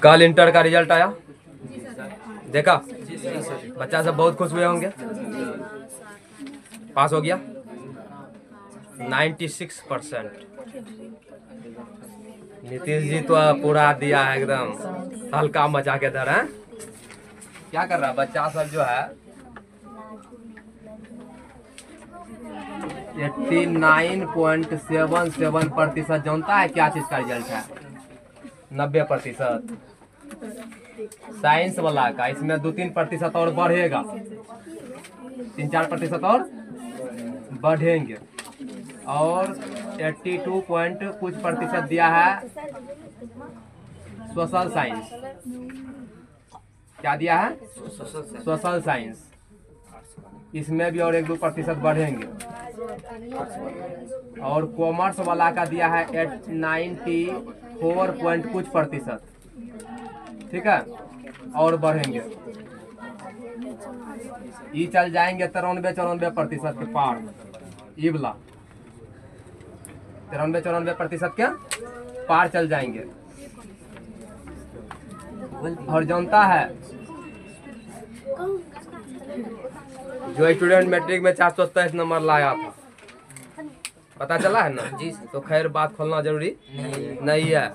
कल इंटर का रिजल्ट आया, देखा? बच्चा सब बहुत खुश हुए होंगे। पास हो गया 96%। नीतीश जी तो पूरा दिया है एकदम हल्का मचा के दर है। क्या कर रहा बच्चा सब जो है 89.77% जानता है क्या चीज का रिजल्ट है? 90%। साइंस वाला का इसमें 2-3% और बढ़ेगा, 3-4% और बढ़ेंगे। और 82 पॉइंट कुछ प्रतिशत दिया है सोशल साइंस। क्या दिया है? Social science. इसमें भी और 1-2% बढ़ेंगे। और कॉमर्स वाला का दिया है 94 पॉइंट कुछ प्रतिशत, ठीक है, और बढ़ेंगे। ये चल जाएंगे 93-94% के पार। ये वाला 93-94% के पार चल जाएंगे। और जानता है जो स्टूडेंट मैट्रिक में 427 नंबर लाया था, पता चला है ना जी? तो खैर बात खोलना जरूरी नहीं है।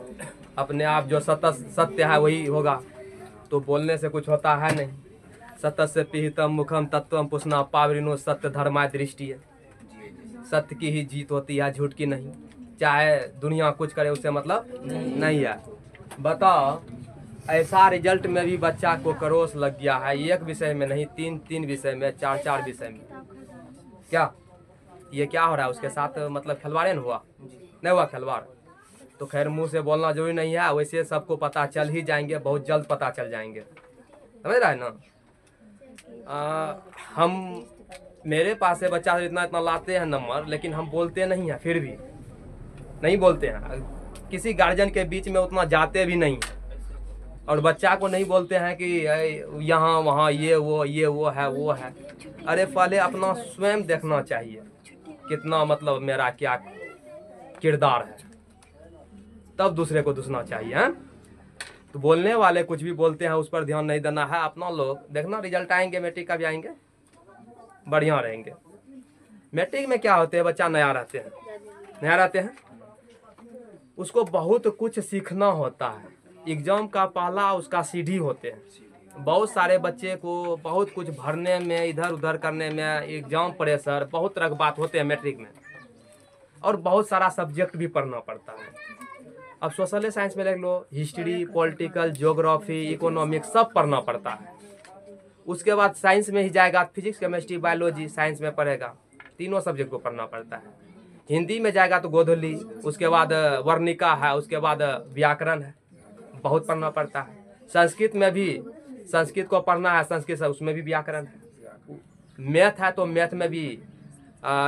अपने आप जो सत्य है वही होगा, तो बोलने से कुछ होता है नहीं। सत्य से पिहितम मुखम तत्वम पुष्णा पावरिनो सत्य धर्मा दृष्टि है। सत्य की ही जीत होती है, झूठ की नहीं। चाहे दुनिया कुछ करे उससे मतलब नहीं है। बताओ, ऐसा रिजल्ट में भी बच्चा को करोस लग गया है। एक विषय में नहीं, 3 विषय में, 4 विषय में। क्या ये क्या हो रहा है उसके साथ? मतलब खिलवाड़ हुआ? नहीं हुआ खिलवाड़। तो खैर मुंह से बोलना जरूरी नहीं है, वैसे सबको पता चल ही जाएंगे, बहुत जल्द पता चल जाएंगे। समझ रहा है ना? हम मेरे पास से बच्चा इतना लाते हैं नंबर, लेकिन हम बोलते नहीं हैं, फिर भी नहीं बोलते हैं। किसी गार्जियन के बीच में उतना जाते भी नहीं, और बच्चा को नहीं बोलते हैं कि यहाँ वहाँ ये वो है। अरे पहले अपना स्वयं देखना चाहिए, कितना मतलब मेरा क्या किरदार है, तब दूसरे को दूसना चाहिए है? तो बोलने वाले कुछ भी बोलते हैं उस पर ध्यान नहीं देना है। अपना लोग देखना, रिजल्ट आएंगे मैट्रिक का भी आएंगे, बढ़िया रहेंगे। मैट्रिक में क्या होते हैं, बच्चा नया रहते हैं, उसको बहुत कुछ सीखना होता है। एग्जाम का पहला उसका सीढ़ी होते हैं। बहुत सारे बच्चे को बहुत कुछ भरने में, इधर उधर करने में, एग्जाम प्रेशर, बहुत तरह की बात होते हैं मैट्रिक में। और बहुत सारा सब्जेक्ट भी पढ़ना पड़ता है। अब सोशल साइंस में देख लो, हिस्ट्री, पॉलिटिकल, ज्योग्राफी, इकोनॉमिक्स सब पढ़ना पड़ता है। उसके बाद साइंस में ही जाएगा, फिजिक्स, केमिस्ट्री, बायोलॉजी साइंस में पढ़ेगा, तीनों सब्जेक्ट को पढ़ना पड़ता है। हिंदी में जाएगा तो गोधली, उसके बाद वर्णिका है, उसके बाद व्याकरण है, बहुत पढ़ना पड़ता है। संस्कृत में भी, संस्कृत को पढ़ना है, संस्कृत से उसमें भी व्याकरण है। मैथ है तो मैथ में भी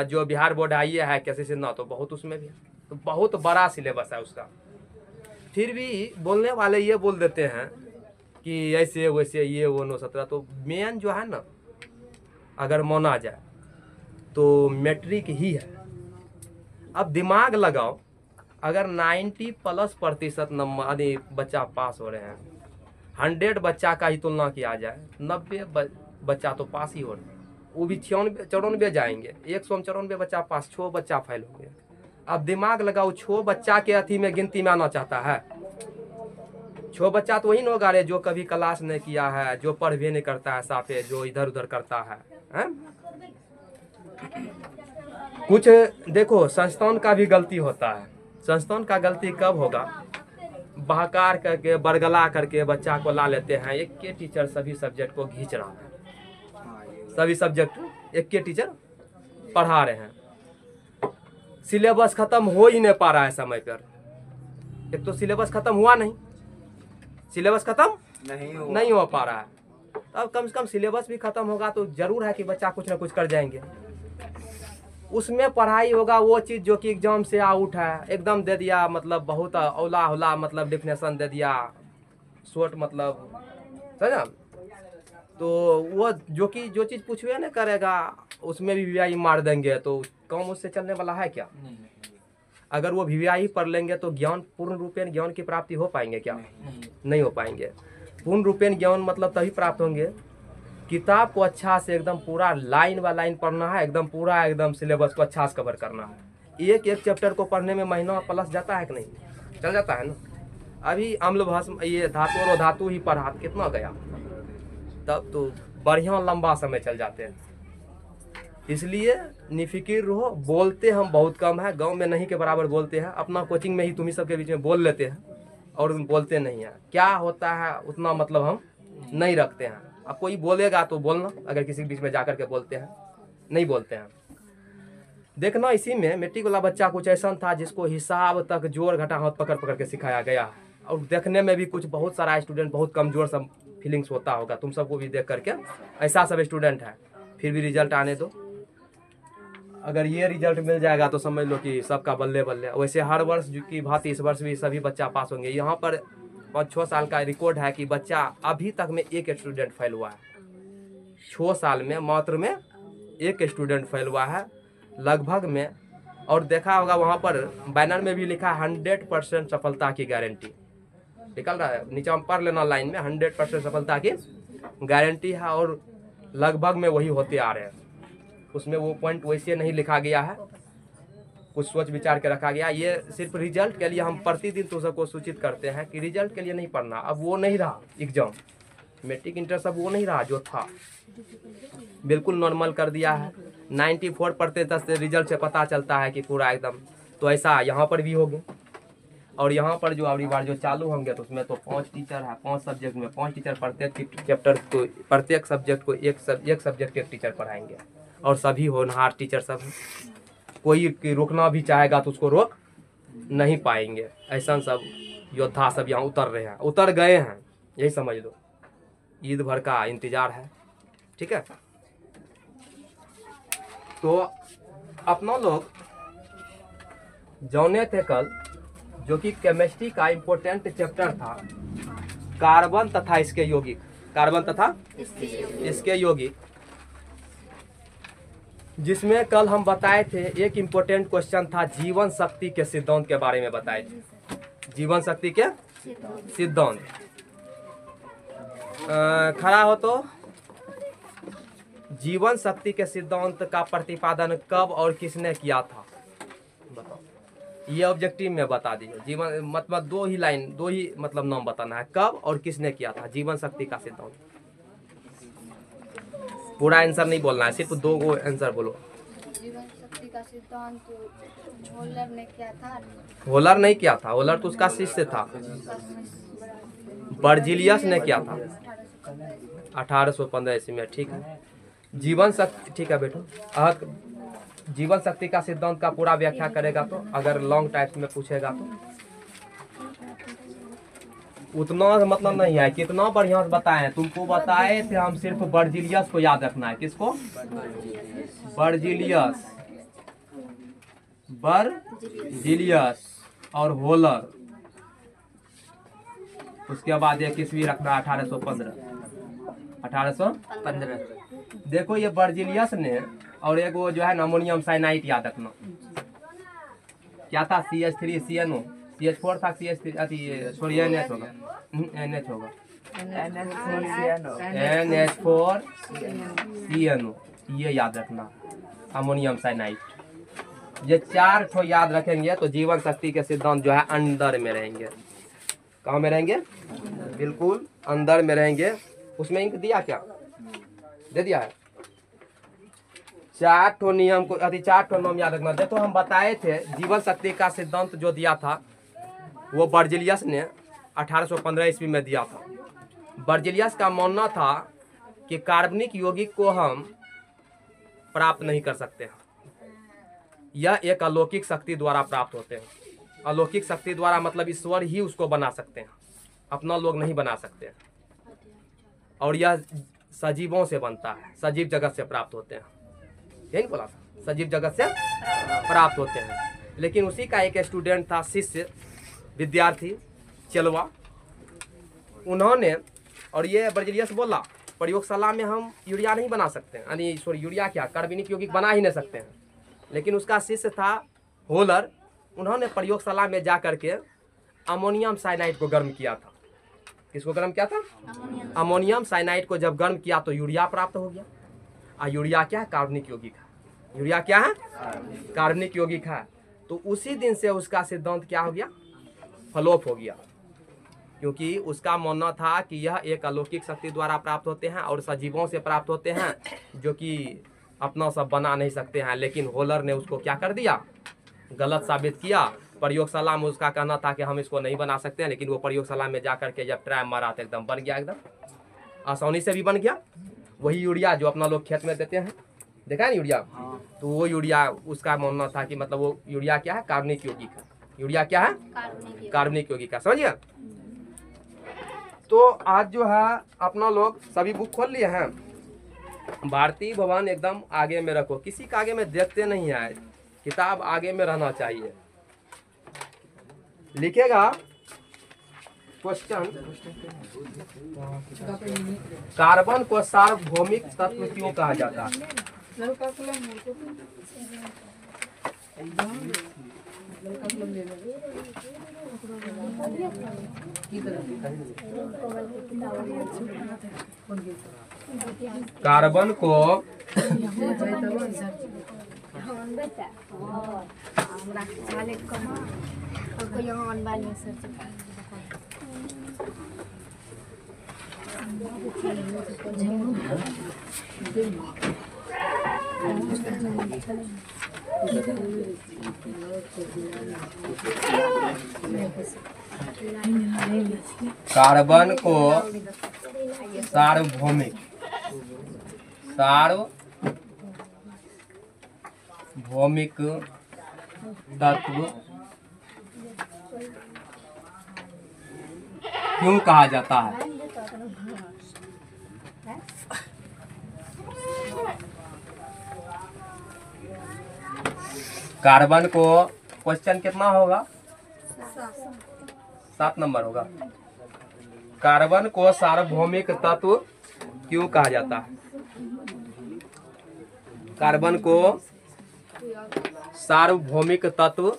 जो बिहार बोर्ड आई है कैसे सिन्हा, तो बहुत उसमें भी है। तो बहुत बड़ा सिलेबस है उसका। फिर भी बोलने वाले ये बोल देते हैं कि ऐसे वैसे ये वो 9-17। तो मेन जो है ना, अगर माना जाए तो मैट्रिक ही है। अब दिमाग लगाओ, अगर 90+ % नंबर बच्चा पास हो रहे हैं, 100 बच्चा का ही तुलना किया जाए, 90 बच्चा तो पास ही हो रहे हैं। वो भी 94 जाएंगे, 194 बच्चा पास, 6 बच्चा फेल होंगे। अब दिमाग लगाओ, 6 बच्चा के अथी में गिनती में आना चाहता है। 6 बच्चा तो वही न होगा रे जो कभी क्लास नहीं किया है, जो पढ़ भी नहीं करता है साफे, जो इधर उधर करता है। कुछ देखो, संस्थान का भी गलती होता है। संस्थान का गलती कब होगा? बहकार करके, बरगला करके बच्चा को ला लेते हैं। एक के टीचर सभी सब्जेक्ट को खींच रहा है, सभी सब्जेक्ट एक के टीचर पढ़ा रहे हैं। सिलेबस खत्म हो ही नहीं पा रहा है समय पर। एक तो सिलेबस खत्म हुआ नहीं, सिलेबस खत्म नहीं हो पा रहा है। अब कम से कम सिलेबस भी खत्म होगा तो जरूर है कि बच्चा कुछ ना कुछ कर जाएंगे। उसमें पढ़ाई होगा वो चीज़ जो कि एग्जाम से आउट है, एकदम दे दिया, मतलब बहुत औला होला, मतलब डिफिनेशन दे दिया, शॉर्ट, मतलब समझा। तो वो जो चीज़ पूछवे नहीं करेगा उसमें भी वीआई मार देंगे, तो काम उससे चलने वाला है क्या? अगर वो VVI पढ़ लेंगे तो ज्ञान पूर्ण रूपेण ज्ञान की प्राप्ति हो पाएंगे क्या? नहीं हो पाएंगे। पूर्ण रूपेण ज्ञान मतलब तभी प्राप्त होंगे, किताब को अच्छा से एकदम पूरा लाइन बाय लाइन पढ़ना है, एकदम पूरा एकदम सिलेबस को अच्छा से कवर करना है। एक एक चैप्टर को पढ़ने में महीना प्लस जाता है कि नहीं? चल जाता है ना। अभी अम्ल भस्म ये धातु और धातु ही पढ़ा कितना गया, तब तो बढ़िया लंबा समय चल जाते हैं। इसलिए निफिकिर रहो। बोलते हम बहुत कम है, गांव में नहीं के बराबर बोलते हैं। अपना कोचिंग में ही तुम्ही सबके बीच में बोल लेते हैं और बोलते नहीं है। क्या होता है उतना मतलब हम नहीं रखते हैं। अब कोई बोलेगा तो बोलना, अगर किसी के बीच में जाकर के बोलते हैं, नहीं बोलते हैं। देखना इसी में मैट्रिक वाला बच्चा कुछ ऐसा था जिसको हिसाब तक जोड़ घटा हाथ पकड़ पकड़ के सिखाया गया। और देखने में भी कुछ बहुत सारा स्टूडेंट बहुत कमजोर सब फीलिंग्स होता होगा, तुम सबको भी देख करके ऐसा सब स्टूडेंट है। फिर भी रिजल्ट आने दो। अगर ये रिजल्ट मिल जाएगा तो समझ लो कि सबका बल्ले बल्ले। वैसे हर वर्ष की भांति इस वर्ष भी सभी बच्चा पास होंगे। यहाँ पर 5-6 साल का रिकॉर्ड है कि बच्चा अभी तक में एक स्टूडेंट फेल हुआ है। 6 साल में मात्र में एक स्टूडेंट फेल हुआ है लगभग में। और देखा होगा वहाँ पर बैनर में भी लिखा 100% सफलता की गारंटी निकल रहा है। नीचे हम पढ़ लेना लाइन में, 100% सफलता की गारंटी है। और लगभग में वही होते आ रहे हैं। उसमें वो पॉइंट वैसे नहीं लिखा गया है, कुछ सोच विचार के रखा गया। ये सिर्फ रिजल्ट के लिए हम प्रतिदिन तो सबको सूचित करते हैं कि रिजल्ट के लिए नहीं पढ़ना। अब वो नहीं रहा एग्जाम, मैट्रिक इंटर सब वो नहीं रहा जो था, बिल्कुल नॉर्मल कर दिया है। 94% से रिजल्ट से पता चलता है कि पूरा एकदम। तो ऐसा यहाँ पर भी होगा। और यहाँ पर जो अगली बार जो चालू होंगे तो उसमें तो 5 टीचर है, 5 सब्जेक्ट में 5 टीचर, प्रत्येक चैप्टर को प्रत्येक सब्जेक्ट को एक सब्जेक्ट एक टीचर पढ़ाएंगे। और सभी होनहार टीचर सब, कोई रोकना भी चाहेगा तो उसको रोक नहीं पाएंगे। ऐसा सब योद्धा सब यहाँ उतर रहे हैं, उतर गए हैं, यही समझ लो। ईद भर का इंतजार है, ठीक है। तो अपना लोग जाने थे कल, जो कि केमिस्ट्री का इम्पोर्टेंट चैप्टर था, कार्बन तथा इसके यौगिक। कार्बन तथा इसके यौगिक, जिसमें कल हम बताए थे एक इम्पोर्टेंट क्वेश्चन था जीवन शक्ति के सिद्धांत के बारे में बताए थे। जीवन शक्ति के सिद्धांत खड़ा हो तो जीवन शक्ति के सिद्धांत का प्रतिपादन कब और किसने किया था, बताओ। ये ऑब्जेक्टिव में बता दीजिए। जीवन मतलब 2 ही लाइन, 2 ही मतलब नाम बताना है, कब और किसने किया था जीवन शक्ति का सिद्धांत। पूरा आंसर नहीं बोलना है, सिर्फ 2 गो आंसर बोलो। जीवन शक्ति का सिद्धांत होलर ने किया था। होलर नहीं किया था, होलर तो उसका शिष्य था। बर्जिलियस ने किया था 1815 ईस्वी में, ठीक है। जीवन शक्ति, ठीक है बेटो। जीवन शक्ति का सिद्धांत का पूरा व्याख्या करेगा तो, अगर लॉन्ग टाइप में पूछेगा तो उतना मतलब नहीं है। कितना बढ़िया से बताए, तुमको बताए थे हम, सिर्फ बर्जिलियस को याद रखना है। किसको? बर्जिलियस, बर्जिलियस और होलर। उसके बाद एक ईस्वी रखना 1815। देखो ये बर्जिलियस ने, और एक वो जो है अमोनियम साइनाइड याद रखना। क्या था? CH3 CNO, CH4 था, CH3 अति सॉरी NH होगा, NH होगा, NH4 CNO, ये याद रखना, अमोनियम साइनाइड। ये 4 ठो याद रखेंगे तो जीवन शक्ति के सिद्धांत जो है अंदर में रहेंगे। कहाँ में रहेंगे? बिल्कुल अंदर में रहेंगे। उसमें इंक दिया क्या? दे दिया है। 4 ठो नियम को, अति 4 ठो नाम याद रखना। देखो हम बताए थे जीवन शक्ति का सिद्धांत जो दिया था वो बर्जिलियस ने 1815 ईस्वी में दिया था। बर्जिलियस का मानना था कि कार्बनिक यौगिक को हम प्राप्त नहीं कर सकते हैं, यह एक अलौकिक शक्ति द्वारा प्राप्त होते हैं। अलौकिक शक्ति द्वारा मतलब ईश्वर ही उसको बना सकते हैं, अपना लोग नहीं बना सकते। और यह सजीवों से बनता है, सजीव जगत से प्राप्त होते हैं। यही बोला था, सजीव जगत से प्राप्त होते हैं। लेकिन उसी का एक स्टूडेंट था, शिष्य विद्यार्थी चलवा, उन्होंने, और ये बर्जिलियस बोला प्रयोगशाला में हम यूरिया नहीं बना सकते हैं, यानी सॉरी यूरिया क्या, कार्बनिक यौगिक बना ही नहीं सकते हैं। लेकिन उसका शिष्य था होलर, उन्होंने प्रयोगशाला में जा करके अमोनियम साइनाइड को गर्म किया था। किसको गर्म किया था? अमोनियम साइनाइड को जब गर्म किया तो यूरिया प्राप्त हो गया। और यूरिया क्या है? कार्बनिक यौगिक है। यूरिया क्या है? कार्बनिक यौगिक है। तो उसी दिन से उसका सिद्धांत क्या हो गया? फ्लॉप हो गया, क्योंकि उसका मानना था कि यह एक अलौकिक शक्ति द्वारा प्राप्त होते हैं और सजीवों से प्राप्त होते हैं, जो कि अपना सब बना नहीं सकते हैं। लेकिन होलर ने उसको क्या कर दिया? गलत साबित किया। प्रयोगशाला में उसका कहना था कि हम इसको नहीं बना सकते हैं, लेकिन वो प्रयोगशाला में जा करके जब ट्राई मारा तो एकदम बन गया, एकदम आसानी से भी बन गया। वही यूरिया जो अपना लोग खेत में देते हैं, देखा है ना यूरिया? तो वो यूरिया उसका मानना था कि मतलब वो यूरिया क्या है? कार्बनिक यौगिक है। यूरिया क्या है? कार्बनिक यौगिक है। समझिए? तो आज जो है अपना लोग सभी बुक खोल लिए हैं। भारतीय भवन एकदम आगे में रखो, किसी का आगे में देखते नहीं है, किताब आगे में रहना चाहिए। लिखेगा क्वेश्चन, कार्बन को सार्वभौमिक तत्व क्यों कहा जाता है? कार्बन को कार्बन को सार्वभौमिक तत्व क्यों कहा जाता है? कार्बन को क्वेश्चन कितना होगा? 7 नंबर होगा। कार्बन को सार्वभौमिक तत्व क्यों कहा जाता है? कार्बन को सार्वभौमिक तत्व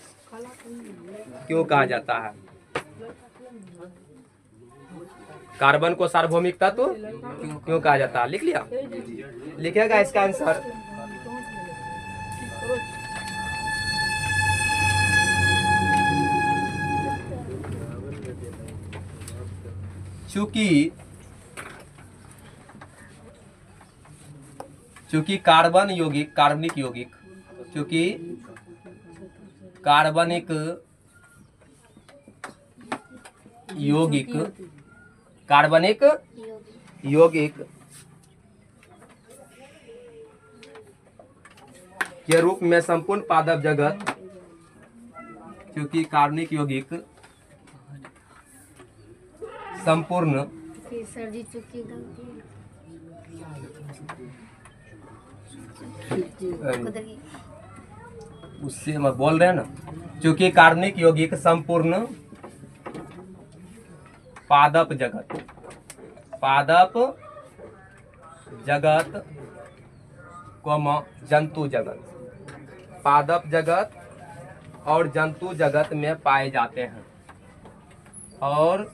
क्यों कहा जाता है? कार्बन को सार्वभौमिक तत्व क्यों कहा जाता है? लिख लिया? लिखेगा इसका आंसर। चूंकि कार्बनिक यौगिक चूंकि कार्बनिक यौगिक के रूप में संपूर्ण पादप जगत, क्योंकि कार्बनिक यौगिक संपूर्ण उससे हम बोल रहे हैं ना, क्योंकि कार्बनिक यौगिक संपूर्ण पादप जगत जंतु जगत, पादप जगत और जंतु जगत में पाए जाते हैं, और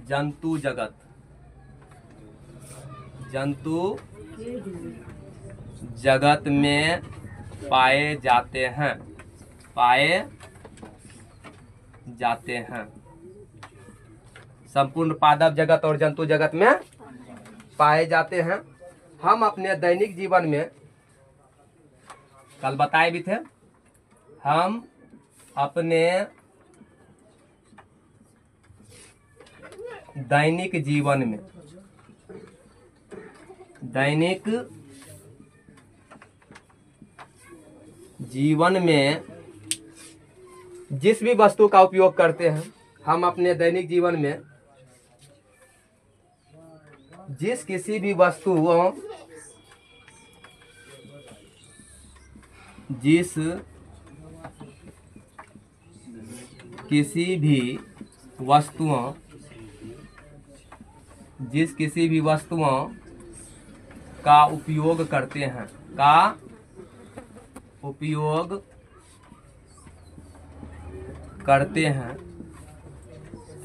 जंतु जगत में पाए जाते हैं। संपूर्ण पादप जगत और जंतु जगत में पाए जाते हैं। हम अपने दैनिक जीवन में कल बताए भी थे, हम अपने दैनिक जीवन में जिस भी वस्तु का उपयोग करते हैं, हम अपने दैनिक जीवन में जिस किसी भी वस्तुओं का उपयोग करते हैं, करते हैं,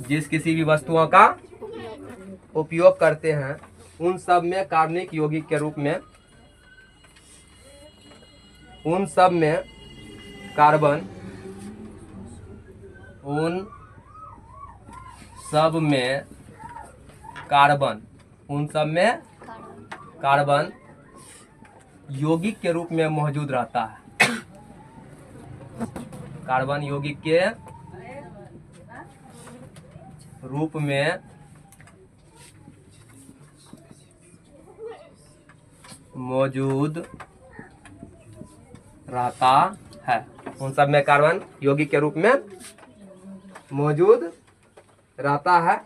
जिस किसी भी वस्तुओं का उपयोग करते हैं, उन सब में कार्बनिक यौगिक के रूप में, उन सब में कार्बन, उन सब में कार्बन, उन सब में कार्बन यौगिक के रूप में मौजूद रहता है। कार्बन यौगिक के रूप में मौजूद रहता है। उन सब में कार्बन यौगिक के रूप में मौजूद रहता है।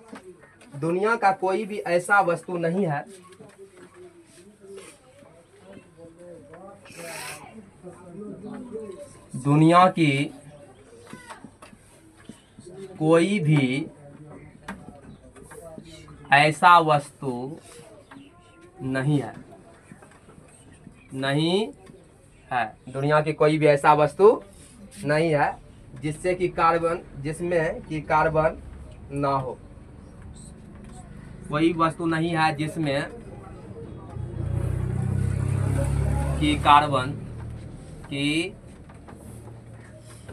दुनिया का कोई भी ऐसा वस्तु नहीं है दुनिया की कोई भी ऐसा वस्तु नहीं है, नहीं है, दुनिया की कोई भी ऐसा वस्तु नहीं है जिससे कि कार्बन, जिसमें कि कार्बन ना हो। कोई वस्तु नहीं है जिसमें कि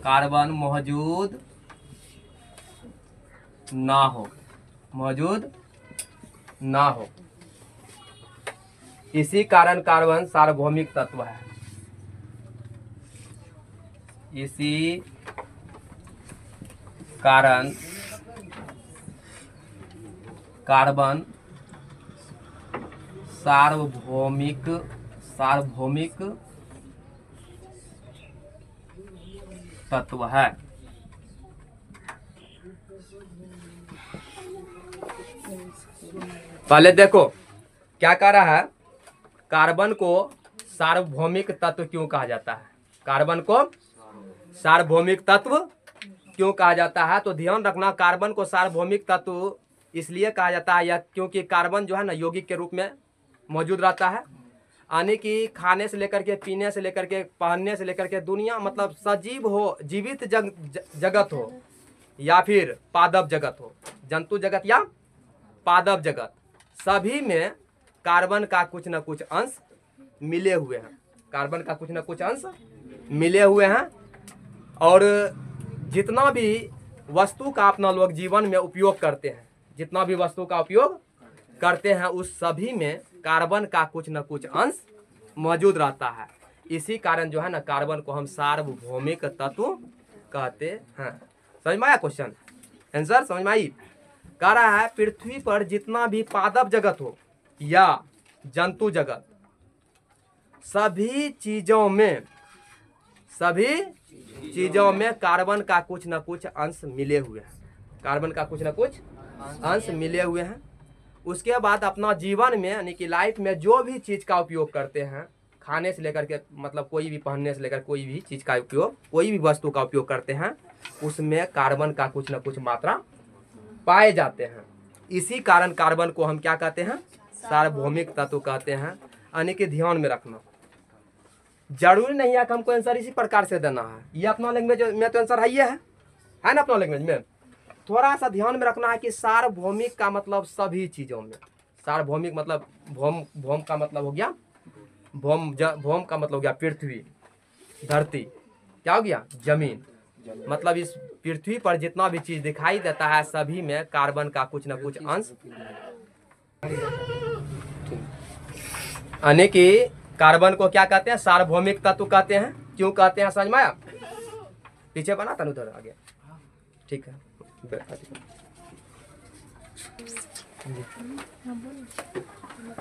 कार्बन मौजूद ना हो, मौजूद ना हो। इसी कारण कार्बन सार्वभौमिक तत्व है। इसी कारण कार्बन सार्वभौमिक तत्व है। पहले देखो क्या कह रहा है, कार्बन को सार्वभौमिक तत्व क्यों कहा जाता है? कार्बन को सार्वभौमिक तत्व क्यों कहा जाता है? तो ध्यान रखना, कार्बन को सार्वभौमिक तत्व इसलिए कहा जाता है या क्योंकि कार्बन जो है ना यौगिक के रूप में मौजूद रहता है। यानी कि खाने से लेकर के, पीने से लेकर के, पहनने से लेकर के, दुनिया मतलब सजीव हो, जीवित जगत हो या फिर पादप जगत हो, जंतु जगत या पादप जगत, सभी में कार्बन का कुछ न कुछ अंश मिले हुए हैं। कार्बन का कुछ न कुछ अंश मिले हुए हैं। और जितना भी वस्तु का अपना लोग जीवन में उपयोग करते हैं, जितना भी वस्तु का उपयोग करते हैं, उस सभी में कार्बन का कुछ न कुछ अंश मौजूद रहता है। इसी कारण जो है ना, कार्बन को हम सार्वभौमिक तत्व कहते हैं। समझ में आया क्वेश्चन? आंसर समझ में आई? कह रहा है पृथ्वी पर जितना भी पादप जगत हो या जंतु जगत, सभी चीजों में कार्बन का कुछ न कुछ अंश मिले हुए हैं। कार्बन का कुछ न कुछ अंश मिले हुए हैं। उसके बाद अपना जीवन में यानी कि लाइफ में जो भी चीज का उपयोग करते हैं, खाने से लेकर के मतलब कोई भी, पहनने से लेकर कोई भी चीज का उपयोग, कोई भी वस्तु का उपयोग करते हैं, उसमें कार्बन का कुछ न कुछ मात्रा पाए जाते हैं। इसी कारण कार्बन को हम क्या कहते हैं? सार्वभौमिक तत्व कहते हैं। यानी कि ध्यान में रखना, जरूरी नहीं है कि हमको आंसर इसी प्रकार से देना है। ये अपना लैंग्वेज में तो आंसर है ना अपना लैंग्वेज में। थोड़ा सा ध्यान में रखना है कि सार्वभौमिक का मतलब सभी चीजों में। सार्वभौमिक मतलब भौम का मतलब हो गया, भौम का मतलब हो गया पृथ्वी, धरती, क्या हो गया? जमीन। मतलब इस पृथ्वी पर जितना भी चीज दिखाई देता है, सभी में कार्बन का कुछ न कुछ अंश, यानी कि कार्बन को क्या कहते हैं? सार्वभौमिक तत्व कहते हैं। क्यों कहते हैं समझ में आया? पीछे बना था उधर आगे, ठीक है।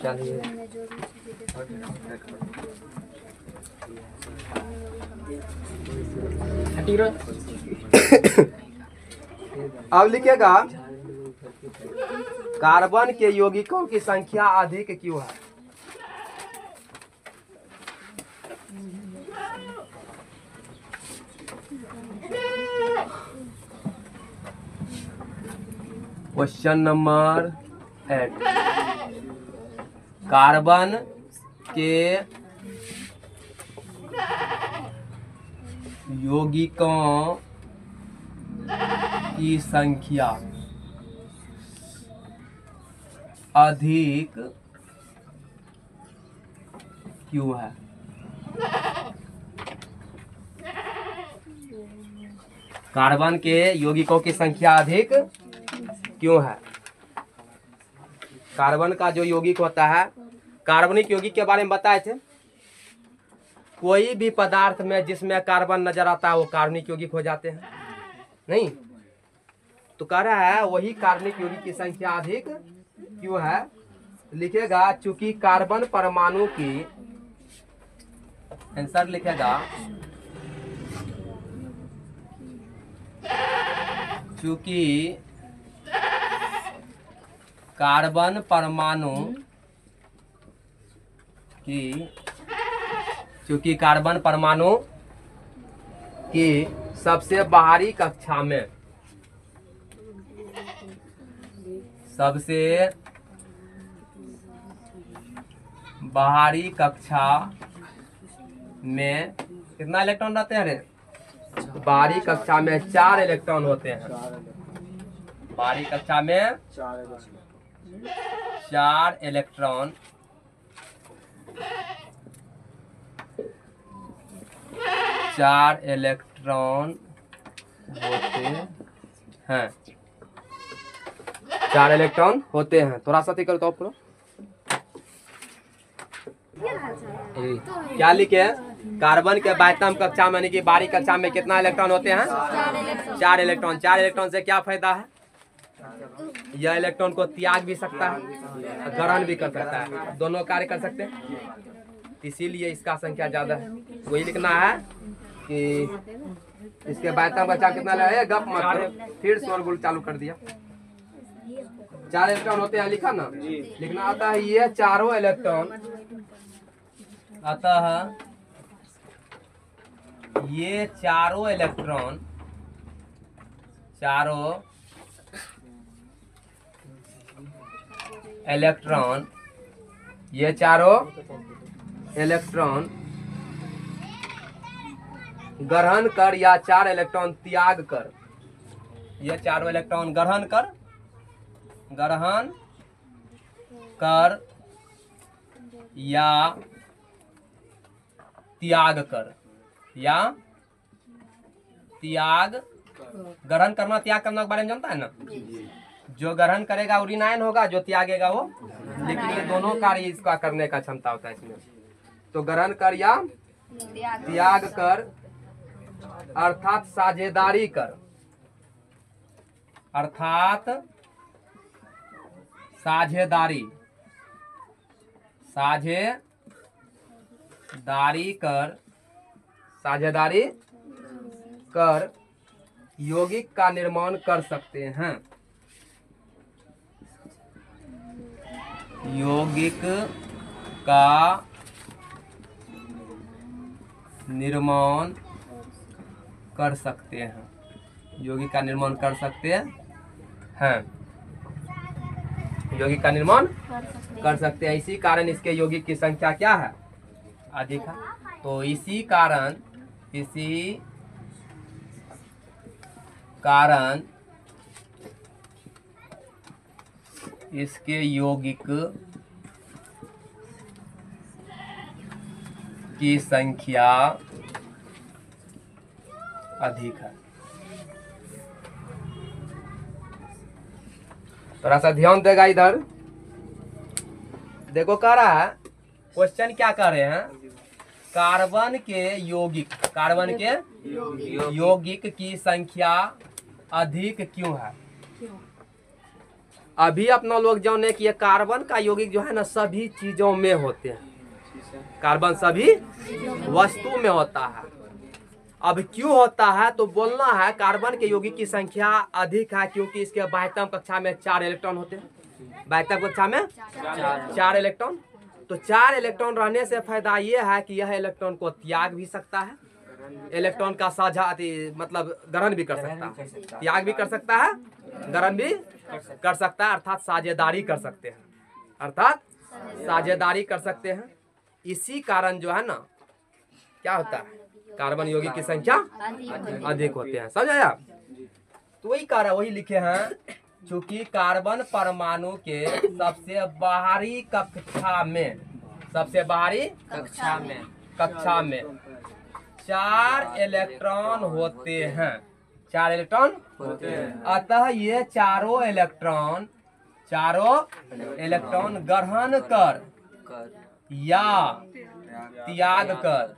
चलिए अब लिखेगा कार्बन के यौगिकों की संख्या अधिक क्यों है? क्वेश्चन नंबर 8, कार्बन के यौगिकों की संख्या अधिक क्यों है? कार्बन के यौगिकों की संख्या अधिक क्यों है? कार्बन का जो यौगिक होता है, कार्बनिक यौगिक के बारे में बताए थे। कोई भी पदार्थ में जिसमें कार्बन नजर आता है वो कार्बनिक यौगिक हो जाते हैं, नहीं? तो कह रहा है वही कार्बनिक यौगिक की संख्या अधिक क्यों है? लिखेगा चूंकि कार्बन परमाणु की, आंसर लिखेगा चूंकि कार्बन परमाणु की, चूंकि कार्बन परमाणु की सबसे बाहरी कक्षा में, सबसे बाहरी कक्षा में कितना इलेक्ट्रॉन रहते हैं? रे बाहरी कक्षा में 4 इलेक्ट्रॉन होते हैं। बाहरी कक्षा में 4 इलेक्ट्रॉन होते हैं। 4 इलेक्ट्रॉन होते हैं। थोड़ा सा करो तो करो। क्या लिखे? कार्बन के बाह्यतम कक्षा में यानी कि बाहरी कक्षा में कितना इलेक्ट्रॉन होते हैं? 4 इलेक्ट्रॉन। 4 इलेक्ट्रॉन से क्या फायदा है? यह इलेक्ट्रॉन को त्याग भी सकता है, ग्रहण भी कर सकता है, दोनों कार्य कर सकते हैं, इसीलिए इसका संख्या ज्यादा है। वही लिखना है कि इसके बाह्यतम कक्षा कितना लगा, गप मत करो, फिर शोरगुल चालू कर दिया। 4 इलेक्ट्रॉन होते हैं, लिखा ना? लिखना आता है ये चारों इलेक्ट्रॉन, अतः ये चारों इलेक्ट्रॉन, ये चारों इलेक्ट्रॉन ग्रहण कर या 4 इलेक्ट्रॉन त्याग कर, ये चारों इलेक्ट्रॉन ग्रहण कर या त्याग कर, या त्याग, ग्रहण करना त्याग करना के बारे में जानता है ना? जो ग्रहण करेगा वो ऋणायन होगा, जो त्यागेगा वो, लेकिन ये दोनों कार्य इसका करने का क्षमता होता है इसमें। तो ग्रहण कर या त्याग कर अर्थात साझेदारी कर, अर्थात साझेदारी कर यौगिक का निर्माण कर सकते हैं। यौगिक का निर्माण कर सकते हैं, यौगिक का निर्माण कर सकते हैं, यौगिक का निर्माण कर सकते हैं। इसी कारण इसके यौगिक की संख्या क्या है? अधिक है। तो इसी कारण इसके यौगिक की संख्या अधिक है। थोड़ा सा ध्यान देगा इधर, देखो कह रहा है क्वेश्चन क्या कर रहे हैं, कार्बन के यौगिक की संख्या अधिक क्यों है। अभी अपना लोग जाने कि ये कार्बन का यौगिक जो है ना सभी चीजों में होते हैं, कार्बन सभी वस्तु में होता है। अब क्यों होता है तो बोलना है कार्बन के यौगिक की संख्या अधिक है क्योंकि इसके बाह्यतम कक्षा में 4 इलेक्ट्रॉन होते हैं, बाह्यतम कक्षा में 4 इलेक्ट्रॉन। तो 4 इलेक्ट्रॉन रहने से फायदा ये है कि यह इलेक्ट्रॉन को त्याग भी सकता है, इलेक्ट्रॉन का साझा मतलब ग्रहण भी कर सकता है, त्याग भी कर सकता है, ग्रहण भी कर सकता है, अर्थात साझेदारी कर सकते हैं, अर्थात साझेदारी कर सकते हैं। इसी कारण जो है ना क्या होता है, कार्बन यौगिक की संख्या अधिक होते हैं। समझ आया? तो वही कह रहा, वही लिखे हैं, चूंकि कार्बन परमाणु के सबसे बाहरी कक्षा में, सबसे बाहरी कक्षा में 4 इलेक्ट्रॉन होते हैं, 4 इलेक्ट्रॉन होते हैं। अतः ये चारों इलेक्ट्रॉन ग्रहण कर या त्याग कर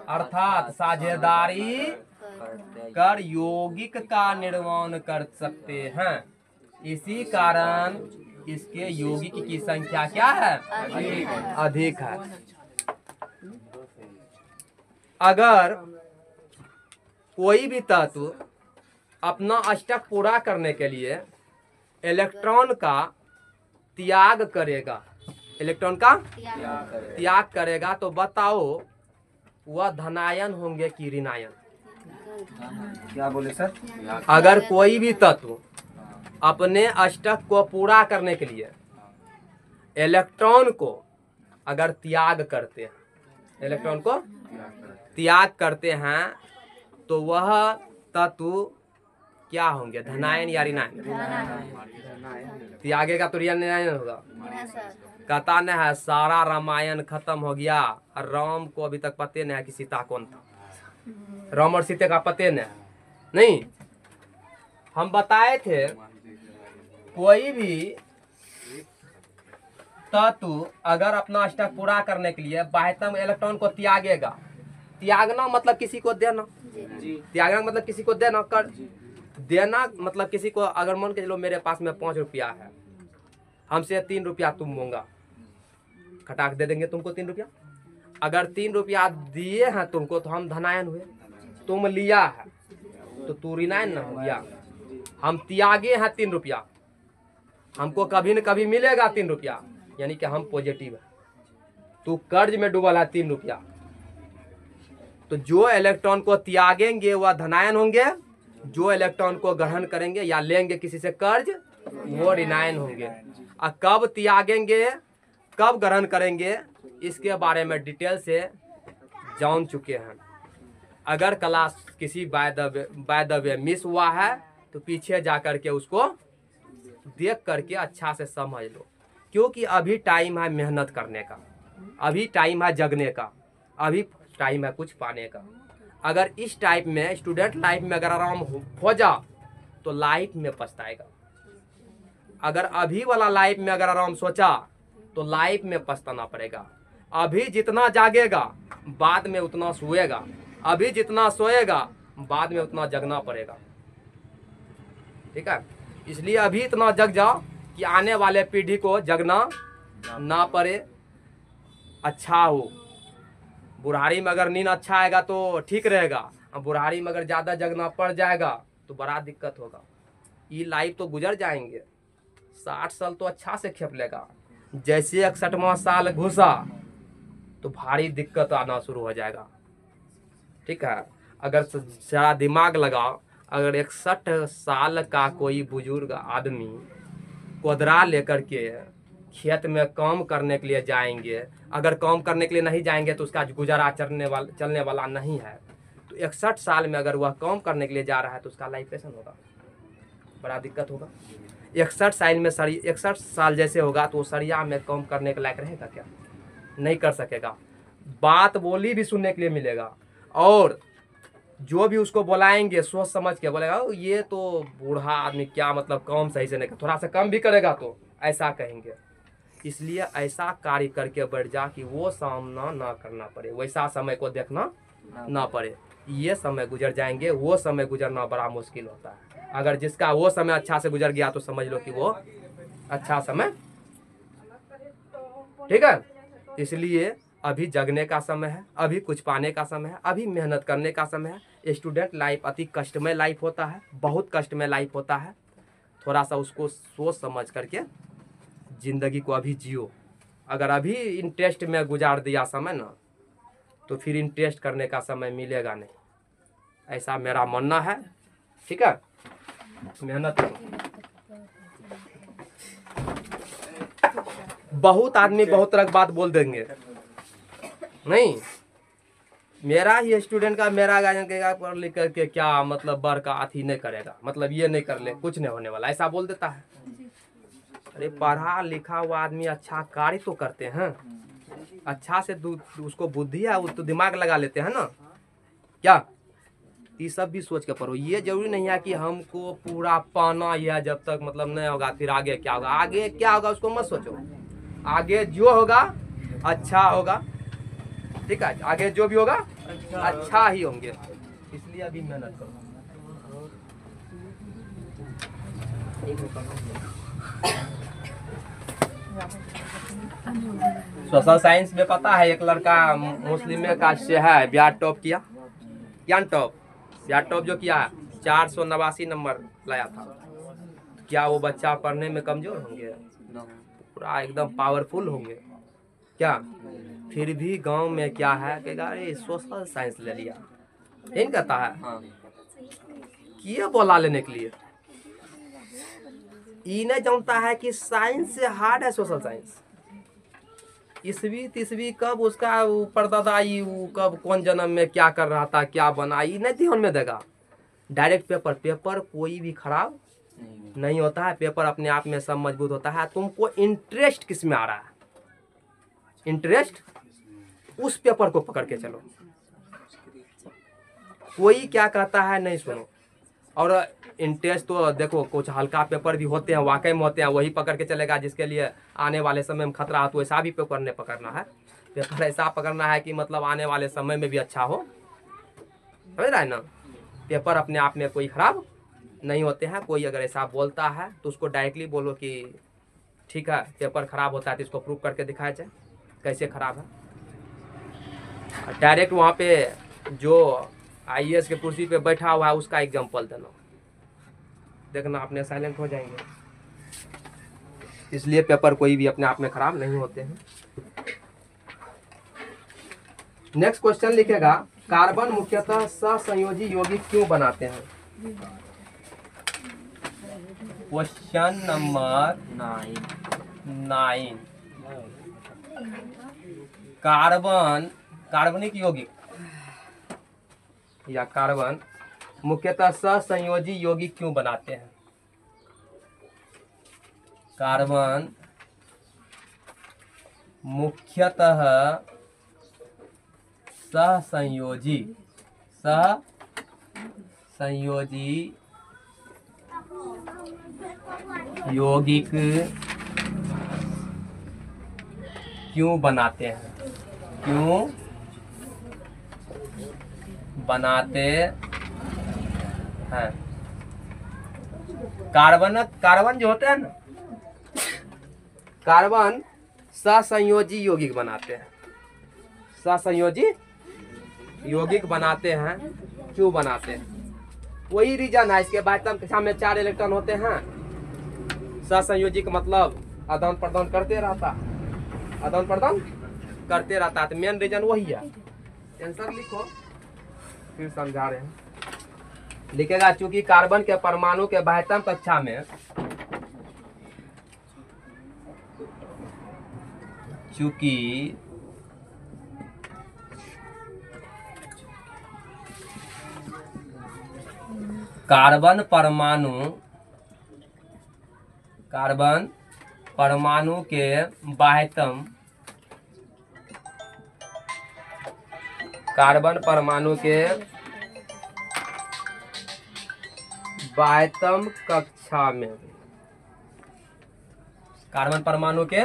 अर्थात साझेदारी कर यौगिक का निर्माण कर सकते हैं। इसी कारण इसके यौगिक की संख्या क्या है? अधिक है। अगर कोई भी तत्व अपना अष्टक पूरा करने के लिए इलेक्ट्रॉन का त्याग करेगा, इलेक्ट्रॉन का त्याग करेगा, तो बताओ वह धनायन होंगे कि ऋणायन? क्या बोले सर? अगर कोई भी तत्व अपने अष्टक को पूरा करने के लिए इलेक्ट्रॉन को अगर त्याग करते हैं, इलेक्ट्रॉन को त्याग करते हैं, तो वह तत्व क्या होंगे? धनायन या ऋणायन? त्यागेगा तो ऋणायन होगा। कहता नहीं है सारा रामायण खत्म हो गया और राम को अभी तक पते नहीं है कि सीता कौन था। राम और सीता का पते नहीं। हम बताए थे कोई भी तत्व अगर अपना अष्टक पूरा करने के लिए बाह्यतम इलेक्ट्रॉन को त्यागेगा, त्यागना मतलब किसी को देना, त्यागना मतलब किसी को देना, कर देना मतलब किसी को, अगर मान के चलो मेरे पास में 5 रुपया है, हमसे 3 रुपया तुम मूंगा, खटाक दे देंगे तुमको 3 रुपया। अगर 3 रुपया दिए हैं तुमको तो हम धनायन हुए, तुम लिया है तो तू ऋणायन न हो गया। हम त्यागे हैं 3 रुपया, हमको कभी न कभी मिलेगा 3 रुपया, यानी कि हम पॉजिटिव है। तू कर्ज में डूबल है 3 रुपया, तो जो इलेक्ट्रॉन को त्यागेंगे वह धनायन होंगे, जो इलेक्ट्रॉन को ग्रहण करेंगे या लेंगे किसी से कर्ज वो ऋणायन होंगे। और कब त्यागेंगे कब ग्रहण करेंगे इसके बारे में डिटेल से जान चुके हैं। अगर क्लास किसी बाय द वे मिस हुआ है तो पीछे जा कर के उसको देख करके अच्छा से समझ लो, क्योंकि अभी टाइम है मेहनत करने का, अभी टाइम है जगने का, अभी टाइम है कुछ पाने का। अगर इस टाइप में स्टूडेंट लाइफ में अगर आराम हो जा तो लाइफ में पछताएगा। अगर अभी वाला लाइफ में अगर आराम सोचा तो लाइफ में पछताना पड़ेगा। अभी जितना जागेगा बाद में उतना सोएगा, अभी जितना सोएगा बाद में उतना जगना पड़ेगा। ठीक है, इसलिए अभी इतना जग जाओ कि आने वाले पीढ़ी को जगना ना पड़े, अच्छा हो। बुढ़ारी में अगर नींद अच्छा आएगा तो ठीक रहेगा, और बुढ़ारी में अगर ज़्यादा जगना पड़ जाएगा तो बड़ा दिक्कत होगा। ये लाइफ तो गुजर जाएंगे, 60 साल तो अच्छा से खेप लेगा, जैसे 61वां साल घुसा तो भारी दिक्कत आना शुरू हो जाएगा। ठीक है, अगर सारा दिमाग लगाओ, अगर 61 साल का कोई बुजुर्ग आदमी कोदरा लेकर के खेत में काम करने के लिए जाएंगे, अगर काम करने के लिए नहीं जाएंगे तो उसका गुजारा चलने वाला नहीं है। तो 61 साल में अगर वह काम करने के लिए जा रहा है तो उसका लाइफ कैसा होगा? बड़ा दिक्कत होगा। 61 साल जैसे होगा तो वो सरिया में काम करने के लायक रहेगा क्या? नहीं कर सकेगा। बात बोली भी सुनने के लिए मिलेगा, और जो भी उसको बुलाएंगे सोच समझ के बोलेगा ये तो बूढ़ा आदमी, क्या मतलब काम सही से नहीं कर, थोड़ा सा कम भी करेगा तो ऐसा कहेंगे। इसलिए ऐसा कार्य करके बढ़ जा कि वो सामना ना करना पड़े, वैसा समय को देखना ना पड़े। ये समय गुजर जाएंगे, वो समय गुजरना बड़ा मुश्किल होता है। अगर जिसका वो समय अच्छा से गुजर गया तो समझ लो कि वो अच्छा समय। ठीक है, इसलिए अभी जगने का समय है, अभी कुछ पाने का समय है, अभी मेहनत करने का समय है। स्टूडेंट लाइफ अति कष्टमय लाइफ होता है, बहुत कष्टमय लाइफ होता है। थोड़ा सा उसको सोच समझ करके जिंदगी को अभी जियो। अगर अभी इंटरेस्ट में गुजार दिया समय ना तो फिर इंटरेस्ट करने का समय मिलेगा नहीं, ऐसा मेरा मानना है। ठीक है, मेहनत करो। बहुत आदमी बहुत तरह की बात बोल देंगे, नहीं मेरा ही स्टूडेंट का मेरा गार्जियन कहेगा पढ़ लिख करके क्या मतलब बर का अथी नहीं करेगा, मतलब ये नहीं कर ले कुछ नहीं होने वाला, ऐसा बोल देता है। अरे पढ़ा लिखा हुआ आदमी अच्छा कार्य तो करते हैं, अच्छा से उसको बुद्धि है, वो तो दिमाग लगा लेते हैं ना क्या। ये सब भी सोच के पढ़ो। ये जरूरी नहीं है कि हमको पूरा पाना ही है, जब तक मतलब नहीं होगा फिर आगे क्या होगा, आगे क्या होगा उसको मत सोचो। आगे जो होगा अच्छा होगा, ठीक है, आगे जो भी होगा अच्छा ही होंगे, इसलिए अभी मेहनत करो। सोशल साइंस में पता है एक लड़का मुस्लिम का से है, बिहार टॉप किया, ज्ञान टॉप, बिहार टॉप जो किया 489 नंबर लाया था। क्या वो बच्चा पढ़ने में कमजोर होंगे? पूरा एकदम पावरफुल होंगे क्या? फिर भी गांव में क्या है कि अरे सोशल साइंस ले लिया, नहीं कहता है किए बोला लेने के लिए। ये नहीं जानता है कि साइंस से हार्ड है सोशल साइंस। ईस्वी तीसवी कब उसका परदादा कब कौन जन्म में क्या कर रहा था, क्या बना, ये नहीं ध्यान में देगा। डायरेक्ट पेपर कोई भी खराब नहीं होता है, पेपर अपने आप में सब मजबूत होता है। तुमको इंटरेस्ट किस में आ रहा है, इंटरेस्ट उस पेपर को पकड़ के चलो। कोई क्या कहता है नहीं सुनो। और इंटरेस्ट तो देखो, कुछ हल्का पेपर भी होते हैं, वाकई में होते हैं, वही पकड़ के चलेगा जिसके लिए आने वाले समय में खतरा हो। तो ऐसा भी पेपर नहीं पकड़ना है, पेपर ऐसा पकड़ना है कि मतलब आने वाले समय में भी अच्छा हो, समझ रहा है ना। पेपर अपने आप में कोई खराब नहीं होते हैं। कोई अगर ऐसा बोलता है तो उसको डायरेक्टली बोलो कि ठीक है पेपर खराब होता है तो इसको प्रूव करके दिखाया जाए कैसे खराब है। डायरेक्ट वहाँ पे जो IAS के कुर्सी पे बैठा हुआ है उसका एग्जाम्पल देना, देखना अपने साइलेंट हो जाएंगे। इसलिए पेपर कोई भी अपने आप में खराब नहीं होते हैं। नेक्स्ट क्वेश्चन लिखेगा, कार्बन मुख्यतः सहसंयोजी यौगिक क्यों बनाते हैं? Question number 9। कार्बनिक यौगिक या कार्बन मुख्यतः सहसंयोजी यौगिक क्यों बनाते हैं? कार्बन मुख्यतः सहसंयोजी यौगिक क्यों बनाते हैं? क्यों बनाते हैं? कार्बन जो होते हैं ना, कार्बन सहसंयोजी यौगिक बनाते हैं। सहसंयोजी यौगिक बनाते हैं, क्यों बनाते हैं? वही रीजन है। इसके बाद कक्षा में 4 इलेक्ट्रॉन होते हैं। सहसंयोजी का मतलब आदान प्रदान करते रहता है, तो मेन रीजन वही है। आंसर लिखो, फिर समझा रहे हैं। लिखेगा चूंकि कार्बन के परमाणु के 72 कक्षा में कार्बन परमाणु के 72 कक्षा में, कार्बन परमाणु के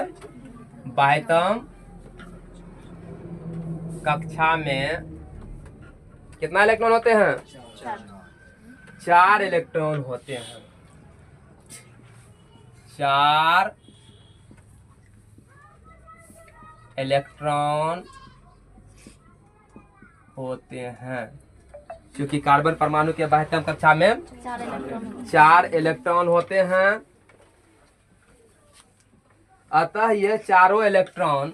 72 कक्षा में कितना इलेक्ट्रॉन होते हैं? 4 इलेक्ट्रॉन होते हैं। 4 इलेक्ट्रॉन होते हैं। क्योंकि कार्बन परमाणु के 72 कक्षा में 4 इलेक्ट्रॉन होते हैं, अतः ये चारों इलेक्ट्रॉन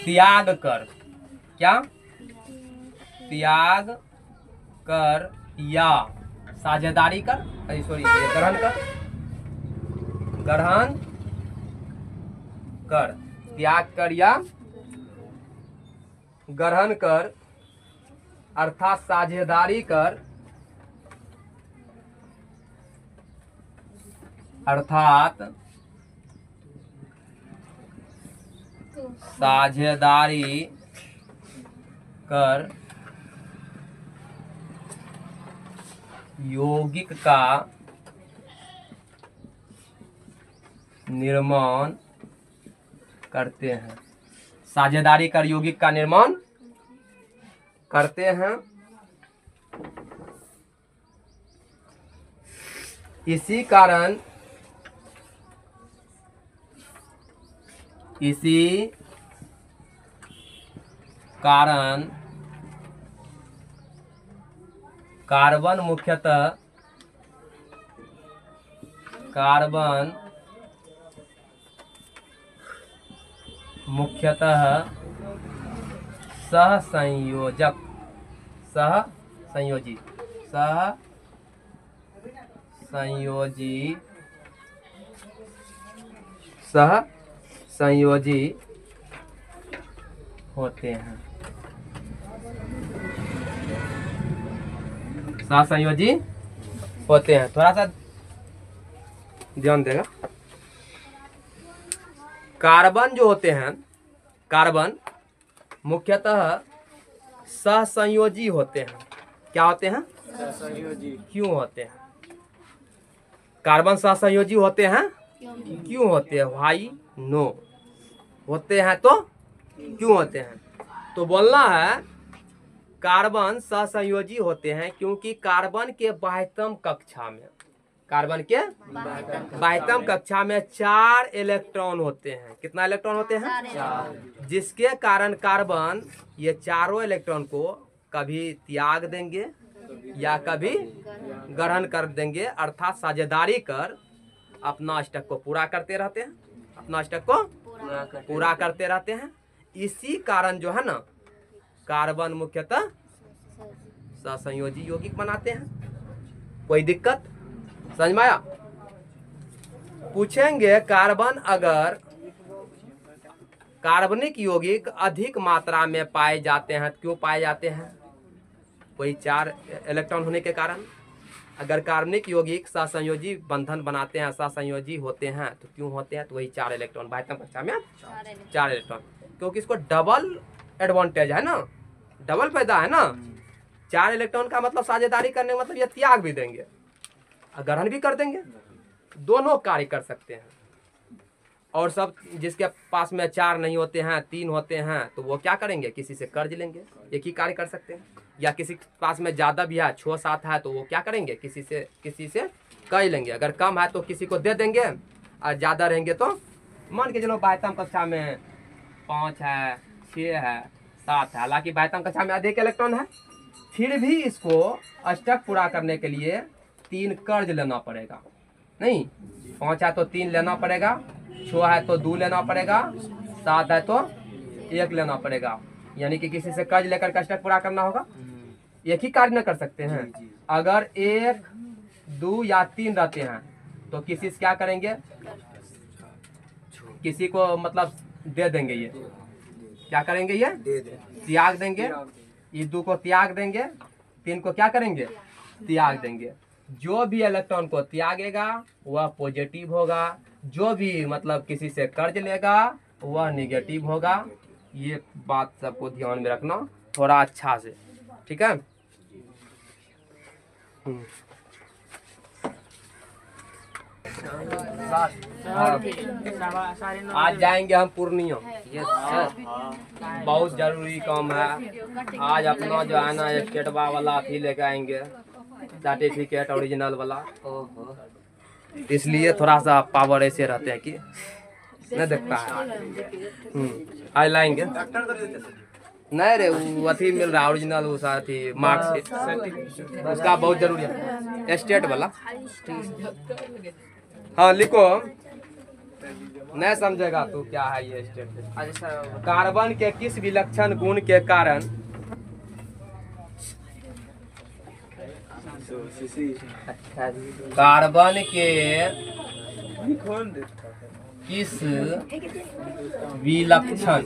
त्याग कर, क्या त्याग कर या साझेदारी कर, सॉरी ग्रहण कर, ग्रहण कर, त्याग कर या ग्रहण कर अर्थात साझेदारी कर, अर्थात साझेदारी कर यौगिक का निर्माण करते हैं। साझेदारी कर यौगिक का निर्माण करते हैं। इसी कारण कार्बन मुख्यतः सहसंयोजी होते हैं। सहसंयोजी होते हैं। थोड़ा सा ध्यान देगा। कार्बन जो होते हैं, कार्बन मुख्यतः सहसंयोजी होते हैं। क्या होते हैं? सहसंयोजी। क्यों होते हैं कार्बन सहसंयोजी होते हैं? क्यों होते हैं? व्हाई नो होते हैं तो क्यों होते हैं? तो बोलना है कार्बन सहसंयोजी होते हैं क्योंकि कार्बन के बाह्यतम कक्षा में, कार्बन के बाह्यतम कक्षा में 4 इलेक्ट्रॉन होते हैं। कितना इलेक्ट्रॉन होते हैं? 4। जिसके कारण कार्बन ये चारों इलेक्ट्रॉन को कभी त्याग देंगे या कभी ग्रहण कर देंगे, अर्थात साझेदारी कर अपना स्टक को पूरा करते रहते हैं, अपना स्टक को पूरा करते रहते हैं। इसी कारण जो है ना कार्बन मुख्यतः सहसंयोजी यौगिक बनाते हैं। कोई दिक्कत समझ में आया? पूछेंगे कार्बन अगर कार्बनिक यौगिक अधिक मात्रा में पाए जाते हैं, क्यों पाए जाते हैं? वही 4 इलेक्ट्रॉन होने के कारण। अगर कार्बनिक यौगिक सहसंयोजी बंधन बनाते हैं, सहसंयोजी होते हैं, तो क्यों होते हैं? तो वही 4 इलेक्ट्रॉन बाह्यतम कक्षा में 4 इलेक्ट्रॉन, क्योंकि इसको डबल एडवांटेज है ना, डबल फायदा है ना। 4 इलेक्ट्रॉन का मतलब साझेदारी करने का मतलब ये त्याग भी देंगे, ग्रहण भी कर देंगे, दोनों कार्य कर सकते हैं। और सब जिसके पास में 4 नहीं होते हैं, 3 होते हैं, तो वो क्या करेंगे? किसी से कर्ज लेंगे, एक ही कार्य कर सकते हैं। या किसी के पास में ज़्यादा भी है, 6-7 है, तो वो क्या करेंगे? किसी से कर्ज लेंगे। अगर कम है तो किसी को दे देंगे, और ज़्यादा रहेंगे तो मान के चलो बाह्यतम कक्षा में 5 है, 6 है, 7 है, हालांकि बाह्यतम कक्षा में अधिक इलेक्ट्रॉन है, फिर भी इसको अष्टक पूरा करने के लिए 3 कर्ज लेना पड़ेगा। नहीं, 5 है तो 3 लेना पड़ेगा, 6 है तो 2 लेना पड़ेगा, 7 है तो 1 लेना पड़ेगा। यानी कि किसी से कर्ज लेकर के अष्टक पूरा करना होगा। एक ही कार्य न कर सकते हैं। अगर 1, 2 या 3 रहते हैं तो किसी से क्या करेंगे? किसी को मतलब दे देंगे। ये क्या करेंगे? ये त्याग देंगे। ये 2 को त्याग देंगे, 3 को क्या करेंगे? त्याग देंगे। जो भी इलेक्ट्रॉन को त्यागेगा वह पॉजिटिव होगा, जो भी मतलब किसी से कर्ज लेगा वह नेगेटिव होगा। ये बात सबको ध्यान में रखना थोड़ा अच्छा से, ठीक है? आज जाएंगे हम पूर्णिया। बहुत जरूरी काम है आज। अपना जो है ना स्टेटवा वाला अथी लेके आएंगे, सर्टिफिकेट ओरिजिनल वाला। इसलिए थोड़ा सा पावर ऐसे रहते हैं कि नहीं देखता है। आज लाएंगे नहीं रे, वो अथी मिल रहा है ओरिजिनल, वो अथी मार्क्स उसका बहुत जरूरी है, स्टेट वाला। हाँ लिखो, नहीं समझेगा तो क्या है ये स्टेट। कार्बन के किस विलक्षण गुण के कारण कार्बन के किस विलक्षण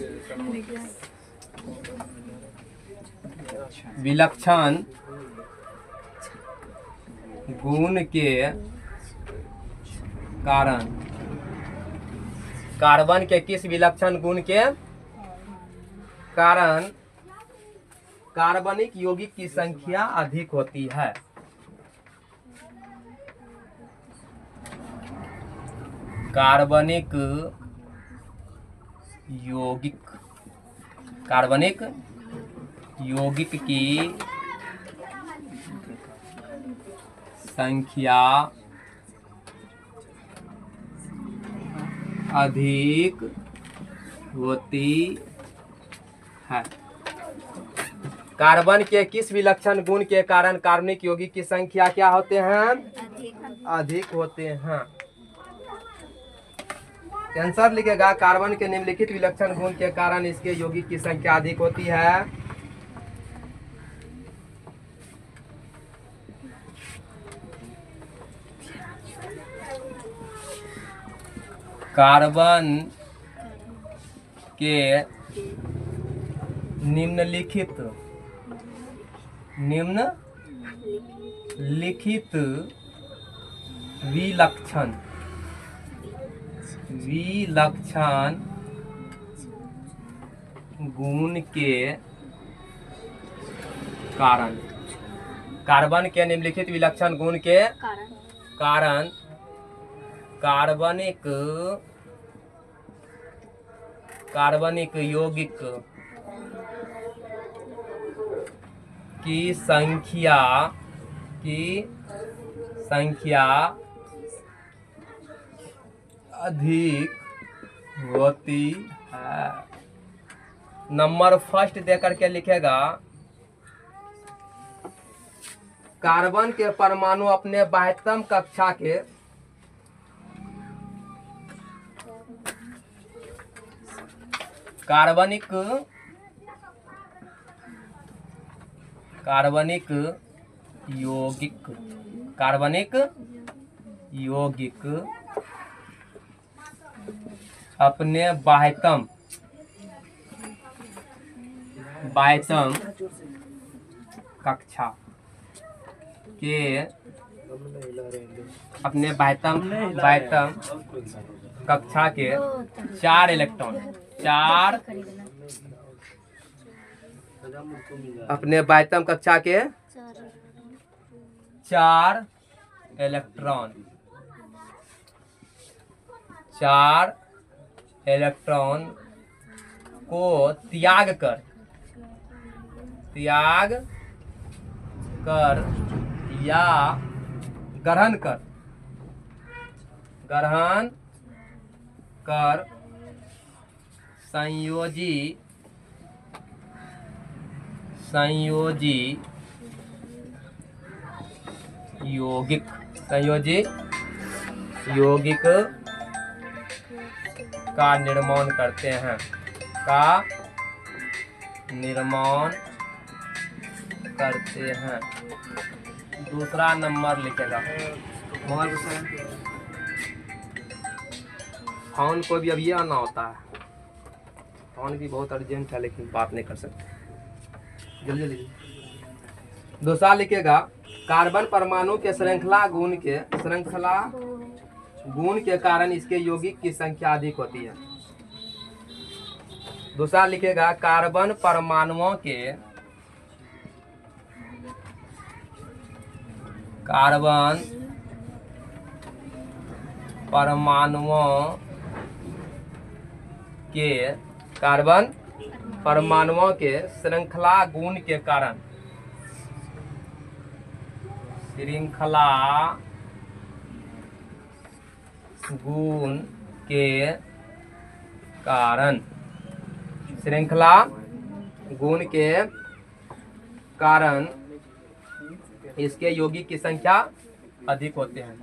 गुण के कारण, कार्बन के किस विलक्षण गुण के कारण कार्बनिक यौगिक की संख्या अधिक होती है? कार्बनिक यौगिक की संख्या अधिक होती है। कार्बन के किस विलक्षण गुण के कारण कार्बनिक यौगिक की संख्या क्या होते हैं? अधिक होते हैं। आंसर लिखेगा कार्बन के निम्नलिखित विलक्षण गुण के कारण इसके यौगिक की संख्या अधिक होती है। कार्बन के निम्नलिखित विलक्षण गुण के कारण, कार्बन के निम्नलिखित विलक्षण गुण के कारण कार्बनिक यौगिक की संख्या अधिक होती है। नंबर फर्स्ट देकर के लिखेगा कार्बन के परमाणु अपने बाह्यतम कक्षा के कार्बनिक यौगिक अपने बाह्यतम कक्षा के अपने बाह्यतम कक्षा के 4 इलेक्ट्रॉन अपने बाह्यतम कक्षा के 4 इलेक्ट्रॉन को त्याग कर या ग्रहण कर संयोजी यौगिक का निर्माण करते हैं, दूसरा नंबर लिखेगा। फोन को भी अब ये आना होता है, फोन भी बहुत अर्जेंट है लेकिन बात नहीं कर सकते, जल्दी। दूसरा लिखेगा कार्बन परमाणु के श्रृंखला गुण के कारण इसके यौगिक की संख्या अधिक होती है। दूसरा लिखेगा कार्बन परमाणुओं के श्रृंखला गुण के कारण श्रृंखला गुण के कारण इसके यौगिक की संख्या अधिक होते हैं।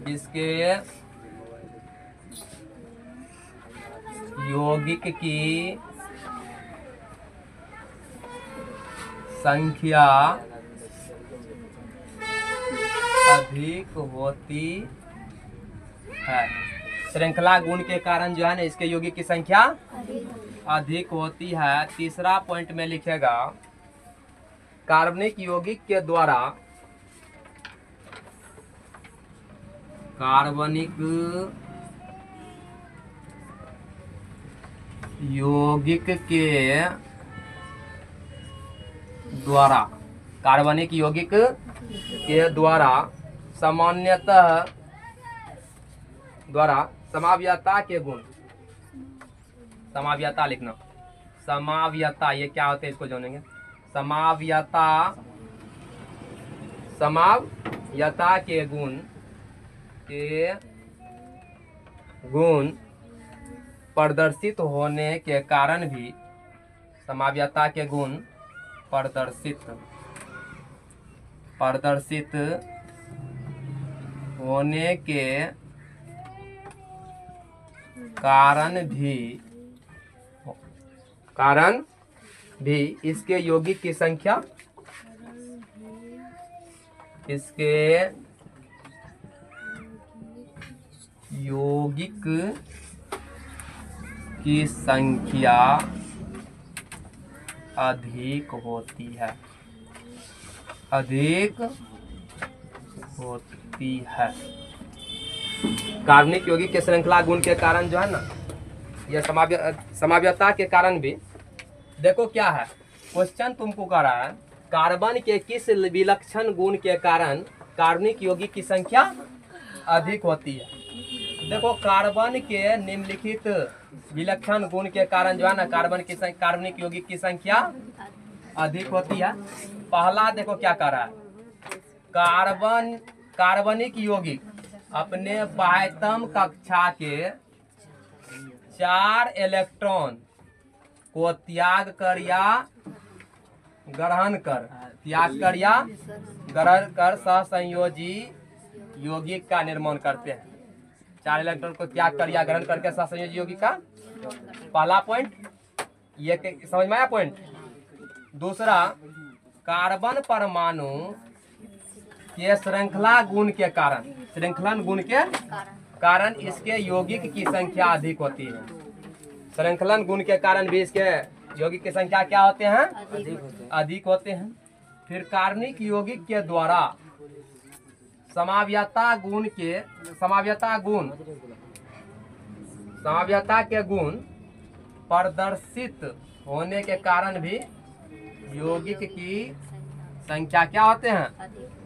इसके यौगिक की संख्या अधिक होती है। श्रृंखला गुण के कारण जो है ना इसके यौगिक की संख्या अधिक होती है। तीसरा पॉइंट में लिखेगा कार्बनिक यौगिक के द्वारा कार्बनिक यौगिक के द्वारा सामान्यतः समाव्यता के गुण, समाव्यता लिखना, समाव्यता ये क्या होते हैं इसको जानेंगे। समाव्यता के गुण प्रदर्शित होने के कारण भी, समाव्यता के गुण प्रदर्शित होने के कारण भी इसके यौगिक की संख्या अधिक होती है। कार्बनिक यौगिक के श्रृंखला गुण के कारण जो है ना यह समाव्यता के कारण भी, देखो क्या है क्वेश्चन तुमको कह रहा है कार्बन के किस विलक्षण गुण के कारण कार्बनिक यौगिक की संख्या अधिक होती है। देखो कार्बन के निम्नलिखित विलक्षण गुण के कारण जो है ना कार्बनिक यौगिक की संख्या अधिक होती है। पहला देखो क्या कर रहा है, कार्बनिक यौगिक अपने बाह्यतम कक्षा के 4 इलेक्ट्रॉन को त्याग कर सहसंयोजी यौगिक का निर्माण करते हैं। 4 इलेक्ट्रॉन को त्याग कर या ग्रहण करके सहसंयोजी यौगिक का, पहला पॉइंट ये समझ में आया पॉइंट। दूसरा, कार्बन परमाणु के श्रृंखला गुण के कारण इसके यौगिक की संख्या अधिक होती है। श्रृंखलन गुण के कारण भी इसके यौगिक की संख्या क्या होते हैं, अधिक होते हैं। फिर कार्बनिक यौगिक के द्वारा समाव्यता के गुण प्रदर्शित होने के कारण भी यौगिक की संख्या क्या होते हैं,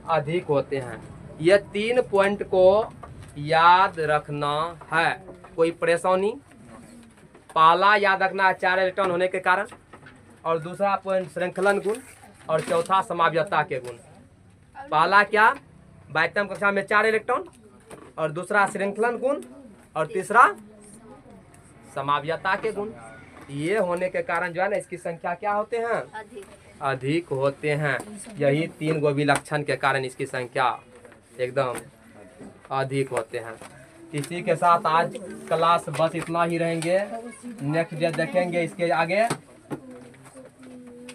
अधिक होते हैं। ये 3 पॉइंट को याद रखना है, कोई परेशानी। पहला याद रखना है 4 इलेक्ट्रॉन होने के कारण, और दूसरा पॉइंट श्रृंखलन गुण, और चौथा समाव्यता के गुण। पहला क्या, बाह्यतम कक्षा में 4 इलेक्ट्रॉन, और दूसरा श्रृंखलन गुण, और तीसरा समाव्यता के गुण। ये होने के कारण जो है ना इसकी संख्या क्या होते हैं, अधिक होते हैं। यही 3 गो विलक्षण के कारण इसकी संख्या एकदम अधिक होते हैं। इसी के साथ आज क्लास बस इतना ही रहेंगे। नेक्स्ट डे देखेंगे इसके आगे।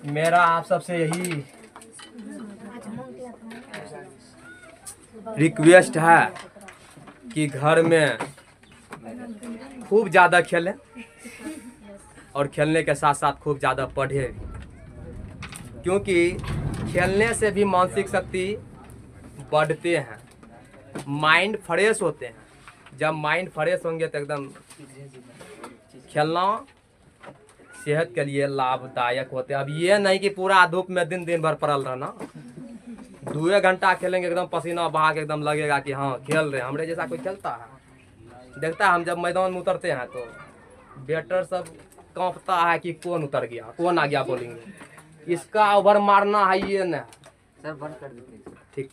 मेरा आप सबसे यही रिक्वेस्ट है कि घर में खूब ज़्यादा खेलें और खेलने के साथ साथ खूब ज़्यादा पढ़े, क्योंकि खेलने से भी मानसिक शक्ति बढ़ते हैं, माइंड फ्रेश होते हैं। जब माइंड फ्रेश होंगे तो एकदम खेलना सेहत के लिए लाभदायक होते हैं। अब ये नहीं कि पूरा धूप में दिन भर पड़ल रहना, 2 घंटा खेलेंगे एकदम पसीना बहा के एकदम लगेगा कि हाँ खेल रहे हैं। हमरे जैसा कोई खेलता है, देखता है हम जब मैदान में उतरते हैं तो बैटर सब कांपता है कि कौन उतर गया, कौन आ गया बॉलिंग में, इसका ओवर मारना है ये न। सर बंद कर देते। ठीक।